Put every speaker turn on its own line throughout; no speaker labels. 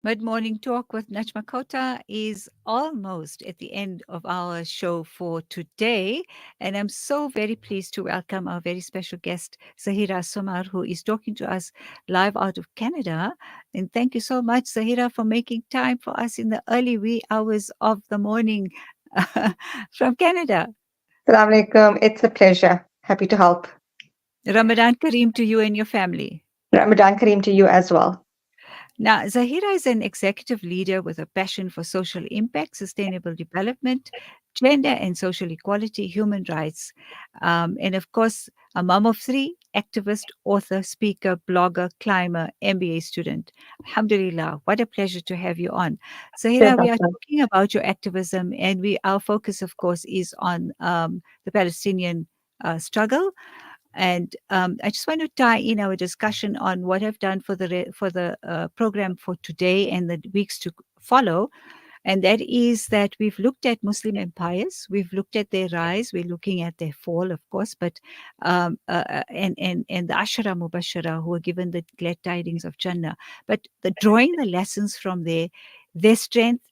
Mid Morning Talk with Najma Khota is almost at the end of our show for today. And I'm so very pleased to welcome our very special guest, Zaheera Soomar, who is talking to us live out of Canada. And thank you so much, Zaheera, for making time for us in the early wee hours of the morning from Canada.
Assalamu alaikum. It's a pleasure. Happy to help.
Ramadan Kareem to you and your family.
Ramadan Kareem to you as well.
Now, Zaheera is an executive leader with a passion for social impact, sustainable development, gender and social equality, human rights, and of course, a mom of three, activist, author, speaker, blogger, climber, MBA student. Alhamdulillah, what a pleasure to have you on. Zahira, we are
Jazakallah.
talking about your activism, and our focus, of course, is on the Palestinian struggle. And I just want to tie in our discussion on what I've done for the program for today and the weeks to follow, and that is that we've looked at Muslim empires, we've looked at their rise, we're looking at their fall, of course, but and the Ashara Mubashara who were given the glad tidings of Jannah, but drawing the lessons from their strength,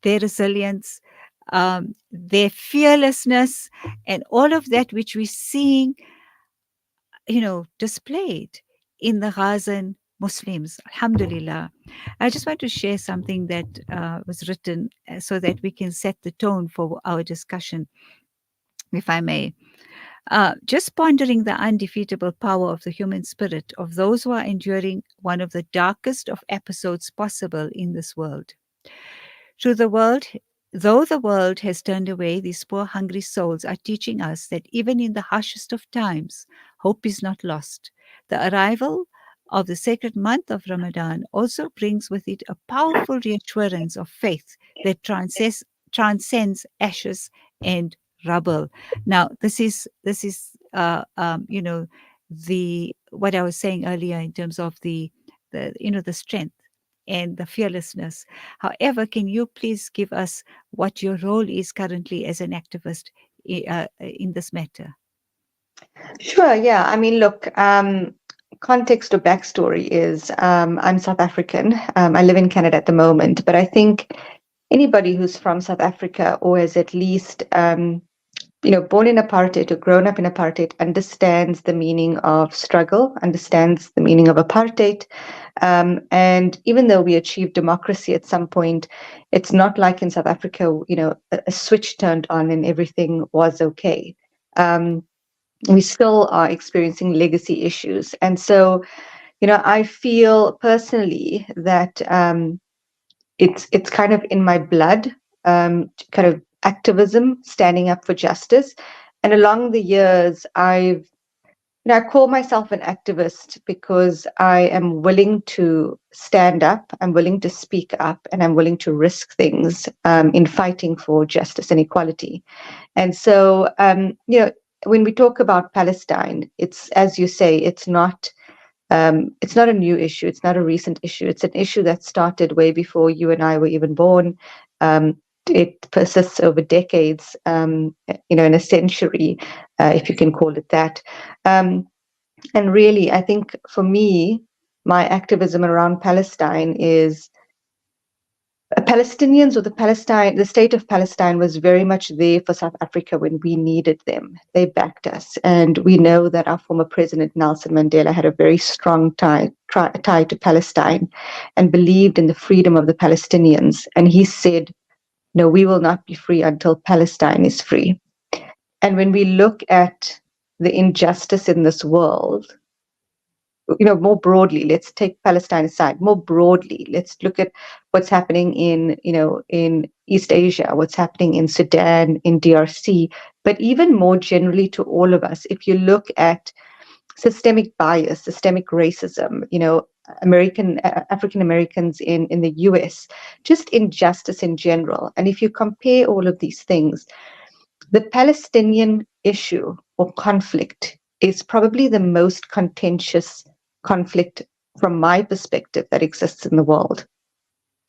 their resilience, their fearlessness, and all of that which we're seeing displayed in the Ghazan Muslims. Alhamdulillah. I just want to share something that was written so that we can set the tone for our discussion, if I may. Just pondering the undefeatable power of the human spirit of those who are enduring one of the darkest of episodes possible in this world. To the world, though the world has turned away, these poor hungry souls are teaching us that even in the harshest of times, hope is not lost. The arrival of the sacred month of Ramadan also brings with it a powerful reassurance of faith that transcends ashes and rubble. Now, this is the what I was saying earlier in terms of the strength and the fearlessness. However, can you please give us what your role is currently as an activist in this matter?
Sure, yeah. I mean, look, context or backstory is I'm South African. I live in Canada at the moment, but I think anybody who's from South Africa or is at least born in apartheid or grown up in apartheid understands the meaning of struggle, understands the meaning of apartheid. And even though we achieved democracy at some point, it's not like in South Africa, a switch turned on and everything was okay. Um, we still are experiencing legacy issues. And so, I feel personally that it's kind of in my blood, kind of activism, standing up for justice. And along the years, I call myself an activist because I am willing to stand up, I'm willing to speak up, and I'm willing to risk things in fighting for justice and equality. And so, when we talk about Palestine, it's, as you say, it's not a new issue. It's not a recent issue. It's an issue that started way before you and I were even born. It persists over decades, in a century, if you can call it that. And really, I think for me, my activism around Palestine is Palestinians, or the state of Palestine was very much there for South Africa when we needed them. They backed us. And we know that our former president, Nelson Mandela, had a very strong tie to Palestine and believed in the freedom of the Palestinians. And he said, no, we will not be free until Palestine is free. And when we look at the injustice in this world, more broadly, let's take Palestine aside. More broadly, let's look at what's happening in East Asia, what's happening in Sudan, in DRC, but even more generally to all of us. If you look at systemic bias, systemic racism, African Americans in the US, just injustice in general. And if you compare all of these things, the Palestinian issue or conflict is probably the most contentious conflict from my perspective that exists in the world.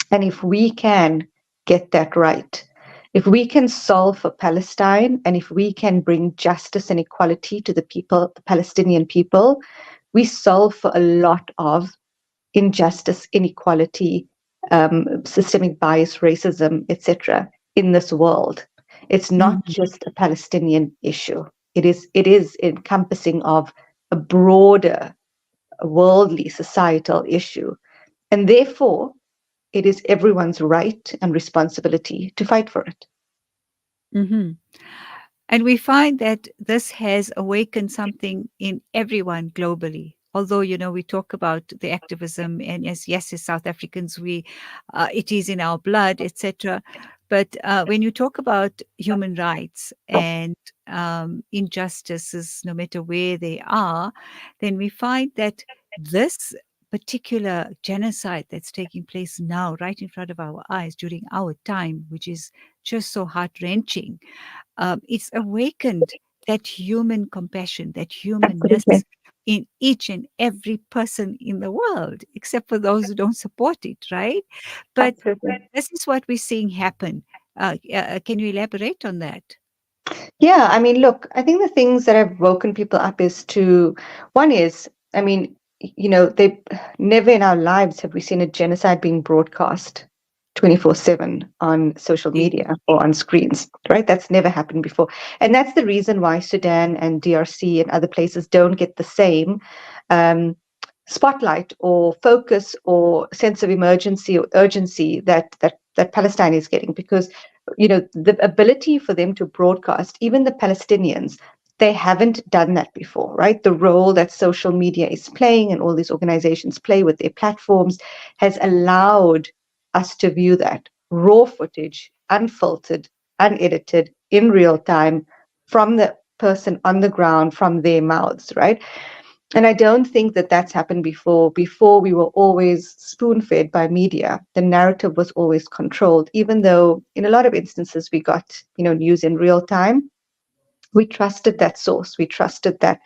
And if we can get that right, if we can solve for Palestine, and if we can bring justice and equality to the people, the Palestinian people, we solve for a lot of injustice, inequality, systemic bias, racism, etc., in this world. It's not
Mhm.
just a Palestinian issue. It is encompassing of a broader worldly societal issue. And therefore, it is everyone's right and responsibility to fight for it.
Mhm. And we find that this has awakened something in everyone globally. Although, we talk about the activism, and yes, as South Africans, it is in our blood, etc. But when you talk about human rights and injustices, no matter where they are, then we find that this particular genocide that's taking place now, right in front of our eyes during our time, which is just so heart wrenching, it's awakened that human compassion, that humanness
Absolutely.
in each and every person in the world, except for those who don't support it, right? But
Absolutely.
this is what we're seeing happen. Can you elaborate on that?
Yeah, I mean, look, I think the things that have woken people up is to, one is, I mean, they never in our lives have we seen a genocide being broadcast 24/7 on social
Indeed.
media or on screens, right? That's never happened before. And that's the reason why Sudan and DRC and other places don't get the same um, spotlight or focus or sense of emergency or urgency that Palestine is getting, because the ability for them to broadcast, even the Palestinians, they haven't done that before, right? The role that social media is playing and all these organizations play with their platforms has allowed us to view that raw footage, unfiltered, unedited, in real time, from the person on the ground, from their mouths, right? And I don't think that that's happened before. Before, we were always spoon fed by media. The narrative was always controlled, even though in a lot of instances we got, news in real time. We trusted that source. We trusted that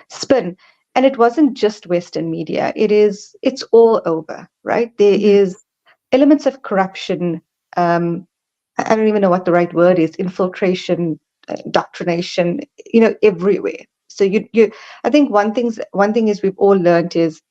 spin. And it wasn't just Western media. It's all over, right? There
Mhm.
is elements of corruption. I don't even know what the right word is, infiltration, doctrination, everywhere. So I think one thing is we've all learned is,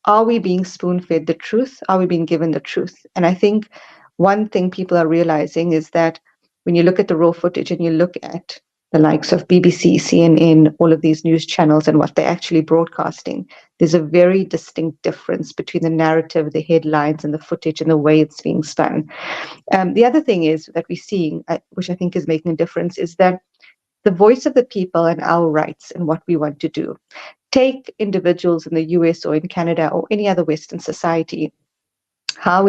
are we being spoon fed the truth? Are we being given the truth? And I think one thing people are realizing is that when you look at the raw footage and you look at the likes of BBC, CNN, all of these news channels and what they're actually broadcasting, there's a very distinct difference between the narrative, the headlines, and the footage and the way it's being spun. The other thing is that we're seeing, which I think is making a difference, is that the voice of the people and our rights and what we want to do. Take individuals in the US or in Canada or any other Western society. How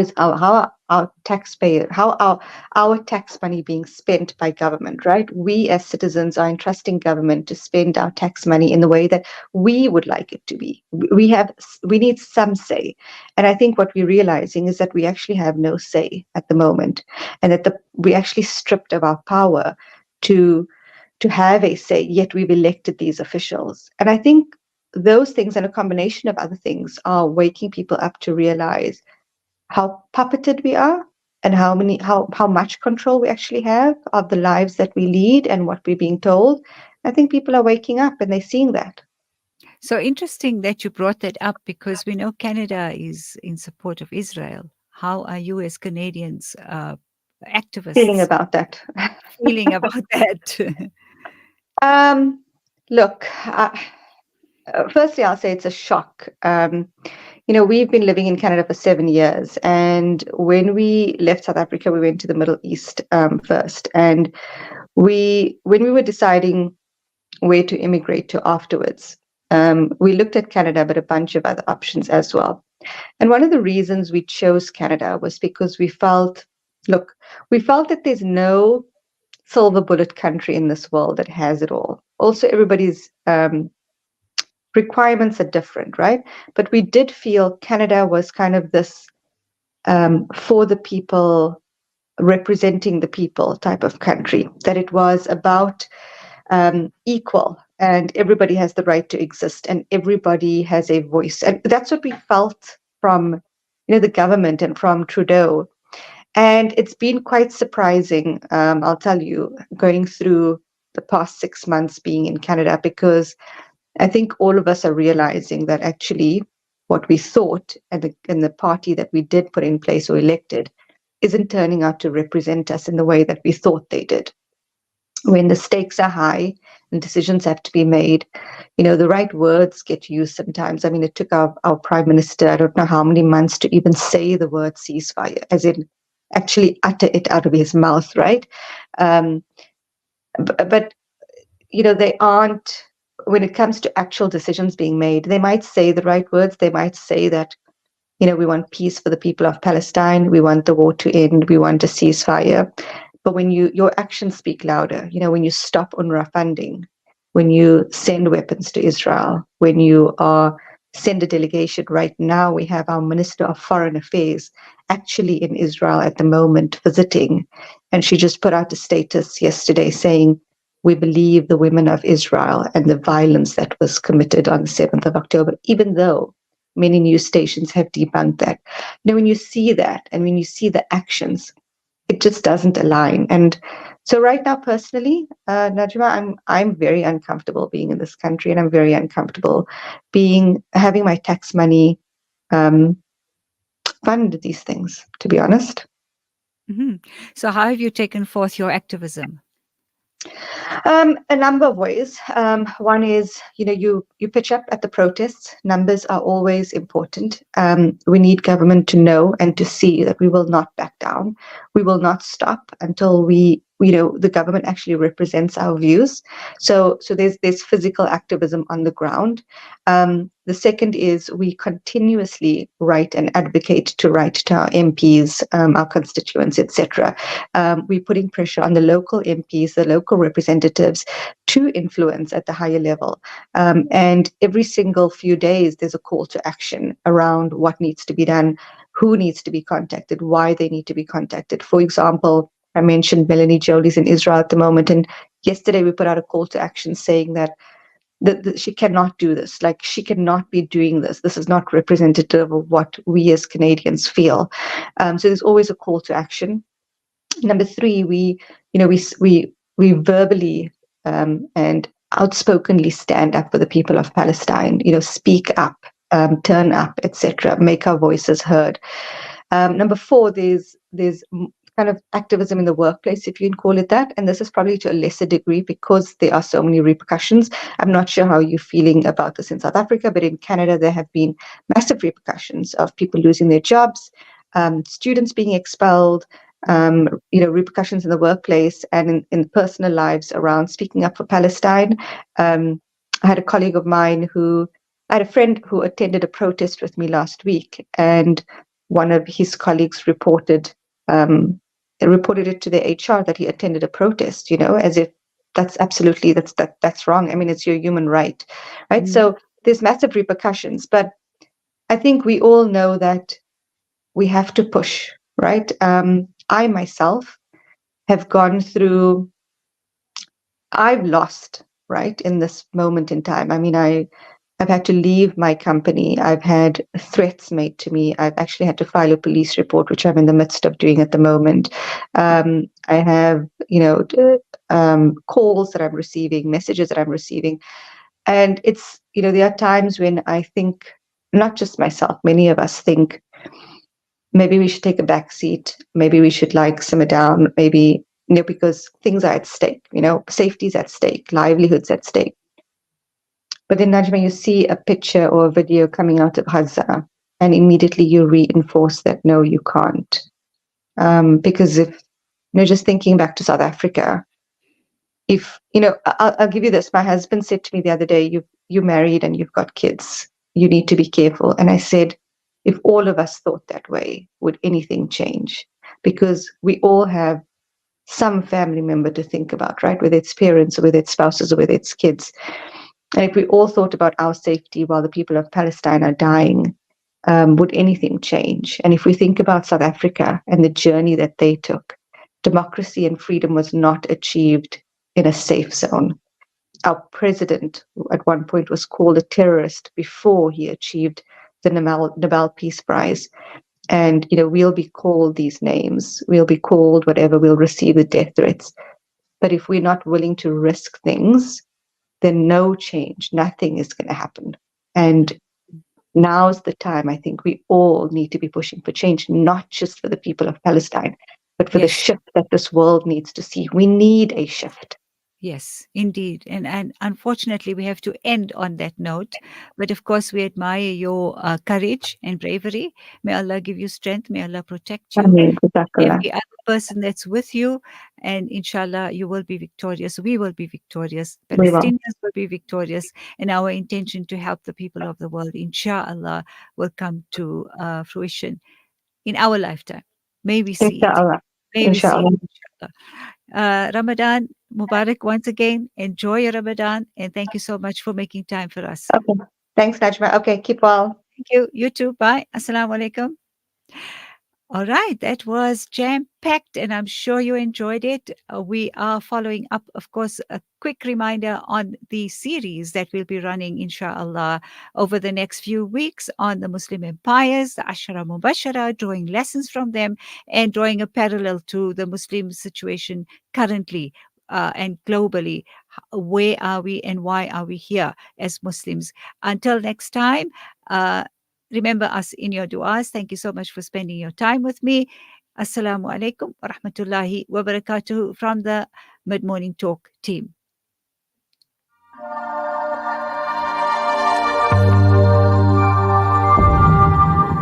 our taxpayer, how our tax money being spent by government, right? We as citizens are entrusting government to spend our tax money in the way that we would like it to be. We need some say. And I think what we're realizing is that we actually have no say at the moment, and that we actually stripped of our power to have a say, yet we've elected these officials. And I think those things and a combination of other things are waking people up to realize how puppeted we are, and how much control we actually have of the lives that we lead and what we're being told. I think people are waking up and they're seeing that.
So interesting that you brought that up, because we know Canada is in support of Israel. How are you, as Canadians,
Feeling
activists,
about that.
feeling about that?
um, Look, firstly, I'll say it's a shock. We've been living in Canada for 7 years, and when we left South Africa, we went to the Middle East first, and when we were deciding where to immigrate to afterwards, we looked at Canada, but a bunch of other options as well. And one of the reasons we chose Canada was because look, we felt that there's no silver bullet country in this world that has it all. Also, everybody's requirements are different, right? But we did feel Canada was kind of this for the people, representing the people type of country, that it was about equal, and everybody has the right to exist and everybody has a voice. And that's what we felt from the government and from Trudeau. And it's been quite surprising, I'll tell you, going through the past 6 months being in Canada, because I think all of us are realizing that actually what we thought, and the party that we did put in place or elected isn't turning out to represent us in the way that we thought they did. When the stakes are high and decisions have to be made, the right words get used sometimes. I mean, it took our prime minister, I don't know how many months to even say the word ceasefire, as in actually utter it out of his mouth, right? Um, but, they aren't, when it comes to actual decisions being made, they might say the right words. They might say that, we want peace for the people of Palestine. We want the war to end. We want a ceasefire. But when your actions speak louder, when you stop UNRWA funding, when you send weapons to Israel, when you send a delegation. Right now, we have our Minister of Foreign Affairs actually in Israel at the moment visiting. And she just put out a status yesterday saying, we believe the women of Israel and the violence that was committed on the 7th of October, even though many news stations have debunked that. When you see that and when you see the actions, it just doesn't align. And so right now, personally, Najma, I'm very uncomfortable being in this country, and I'm very uncomfortable having my tax money um, fund these things, to be honest.
Hmm. So, how have you taken forth your activism?
A number of ways. One is, you pitch up at the protests. Numbers are always important. We need government to know and to see that we will not back down. We will not stop until the government actually represents our views. So there's physical activism on the ground. The second is we continuously write and advocate to write to our MPs, our constituents, etc. We're putting pressure on the local MPs, the local representatives, to influence at the higher level. And every single few days, there's a call to action around what needs to be done, who needs to be contacted, why they need to be contacted. For example, I mentioned Melanie Joly's in Israel at the moment, and yesterday we put out a call to action saying that she cannot do this. Like, she cannot be doing this. This is not representative of what we as Canadians feel. So there's always a call to action. Number three, we verbally and outspokenly stand up for the people of Palestine. Speak up, turn up, etc. Make our voices heard. Number four, there's kind of activism in the workplace, if you can call it that. And this is probably to a lesser degree because there are so many repercussions. I'm not sure how you're feeling about this in South Africa, but in Canada, there have been massive repercussions of people losing their jobs, students being expelled, repercussions in the workplace and in personal lives around speaking up for Palestine. I had a colleague of mine I had a friend who attended a protest with me last week, and one of his colleagues reported it to the HR that he attended a protest, as if that's wrong. I mean, it's your human right?
Mm.
So there's massive repercussions, but I think we all know that we have to push, right? I myself have gone through, I've lost, right, in this moment in time. I mean, I've had to leave my company. I've had threats made to me. I've actually had to file a police report, which I'm in the midst of doing at the moment. I have, calls that I'm receiving, messages that I'm receiving. And it's, there are times when I think, not just myself, many of us think, maybe we should take a back seat. Maybe we should simmer down. Maybe, because things are at stake, safety's at stake, livelihoods at stake. But then, Najma, you see a picture or a video coming out of Gaza, and immediately you reinforce that, no, you can't. Because if, just thinking back to South Africa, if, I'll give you this. My husband said to me the other day, you're married and you've got kids. You need to be careful. And I said, if all of us thought that way, would anything change? Because we all have some family member to think about, right? Whether it's parents or whether it's spouses or whether it's kids. And if we all thought about our safety while the people of Palestine are dying, would anything change? And if we think about South Africa and the journey that they took, democracy and freedom was not achieved in a safe zone. Our president at one point was called a terrorist before he achieved the Nobel Peace Prize. And, we'll be called these names. We'll be called whatever. We'll receive the death threats. But if we're not willing to risk things, then no change, nothing is going to happen. And Now's the time. I think we all need to be pushing for change, not just for the people of Palestine, but for the
Yes.
shift that this world needs to see. We need a shift.
Yes, indeed. And unfortunately, we have to end on that note. But of course, we admire your courage and bravery. May Allah give you strength. May Allah protect you.
Ameen. Jazakallah.
Every other person that's with you. And inshallah, you will be victorious. We will be victorious.
We will.
Palestinians will be victorious. And our intention to help the people of the world, inshallah, will come to fruition in our lifetime. May we see it.
Inshallah.
May we see it,
Inshallah.
inshallah. Ramadan Mubarak once again. Enjoy your Ramadan. And thank you so much for making time for us.
Okay. Thanks, Najma. Okay, keep well.
Thank you. You too. Bye. Assalamu alaikum. All right, that was jam packed, and I'm sure you enjoyed it. We are following up, of course, a quick reminder on the series that we'll be running, inshallah, over the next few weeks on the Muslim empires, the Ashara Mubashara, drawing lessons from them and drawing a parallel to the Muslim situation currently. And globally, where are we and why are we here as Muslims? Until next time, uh, remember us in your du'as. Thank you so much for spending your time with me. Assalamu alaikum wa rahmatullahi wa barakatuh from the Mid Morning Talk team.